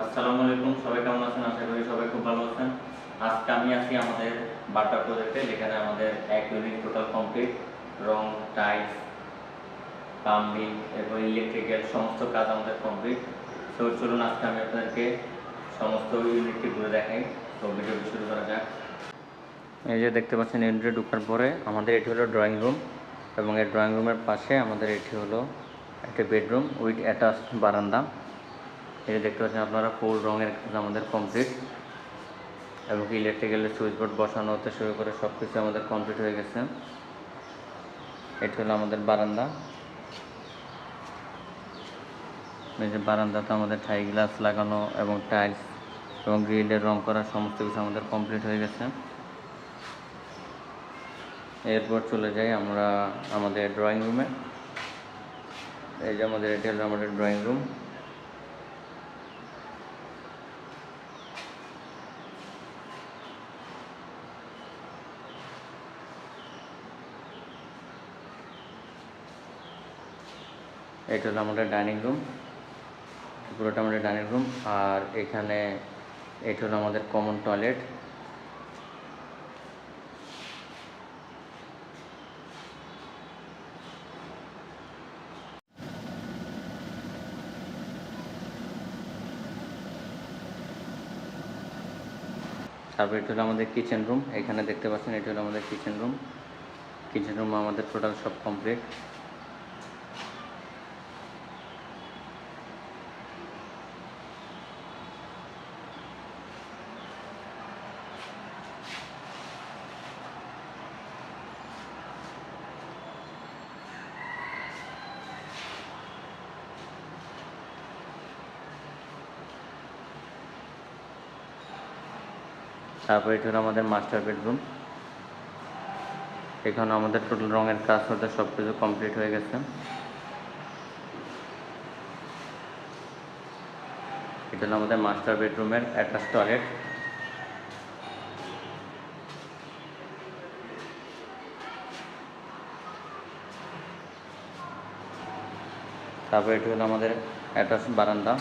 আসসালামু আলাইকুম, সবাই কেমন আছেন? আশা করি সবাই খুব ভালো আছেন। আজকে আমি আছি আমাদের বাটা প্রজেক্টে, যেখানে আমাদের এক ইউনিট টোটাল কমপ্লিট। রং, টাইলস, প্লাম্বিং এবং ইলেকট্রিক্যাল সমস্ত কাজ আমাদের কমপ্লিট। তো চলুন আজকে আমি আপনাদেরকে সমস্ত ইউনিটটি ঘুরে দেখাই। তো ভিডিওটি শুরু করা যাক। এই যে দেখতে পাচ্ছেন, ইউনিটে ঢোকার পরে আমাদের এটি হলো ড্রয়িং রুম, এবং এই ড্রয়িং রুমের পাশে আমাদের এটি হলো একটি বেডরুম উইথ অ্যাটাচড বারান্দা। এই যে দেখতে পাচ্ছেন আপনারা, ফুল রঙের কাজ আমাদের কমপ্লিট, এবং ইলেকট্রিক্যালের সুইচ বোর্ড বসানো হতে শুরু করে সব কিছু আমাদের কমপ্লিট হয়ে গেছে। এটি হলো আমাদের বারান্দা। এই যে বারান্দাতে আমাদের থাই গ্লাস লাগানো এবং টাইলস এবং গ্রিলের রং করা সমস্ত কিছু আমাদের কমপ্লিট হয়ে গেছে। এরপর চলে যাই আমরা আমাদের ড্রয়িং রুমে। এই যে আমাদের এটি হলো আমাদের ড্রয়িং রুম। এটা হলো আমাদের ডাইনিং রুম, পুরোটা আমাদের ডাইনিং রুম। আর এখানে এটা হলো আমাদের কমন টয়লেট। তারপর এটা হলো আমাদের কিচেন রুম। এখানে দেখতে পাচ্ছেন, এটা হলো আমাদের কিচেন রুম। কিচেন রুম আমাদের টোটাল সব কমপ্লিট। তারপর এটা হলো আমাদের মাস্টার বেডরুম। এখানে আমাদের টোটাল রঙের কাজ হতে সব কিছু কমপ্লিট হয়ে গেছে। এটা হলো আমাদের মাস্টার বেডরুমের অ্যাটাচ টয়লেট। তারপর এটা হলো আমাদের অ্যাটাচ বারান্দা।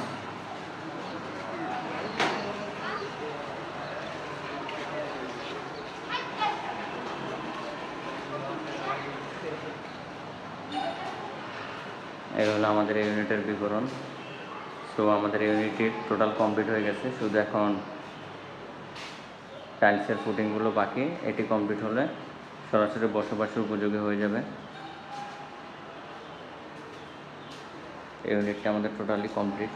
এই হলো আমাদের ইউনিটের বিবরণ। সো আমাদের ইউনিটটি টোটাল কমপ্লিট হয়ে গেছে, শুধু এখন টাইলসের ফুটিংগুলো বাকি। এটি কমপ্লিট হলে সরাসরি বসবাসের উপযোগী হয়ে যাবে। ইউনিটটা আমাদের টোটালি কমপ্লিট।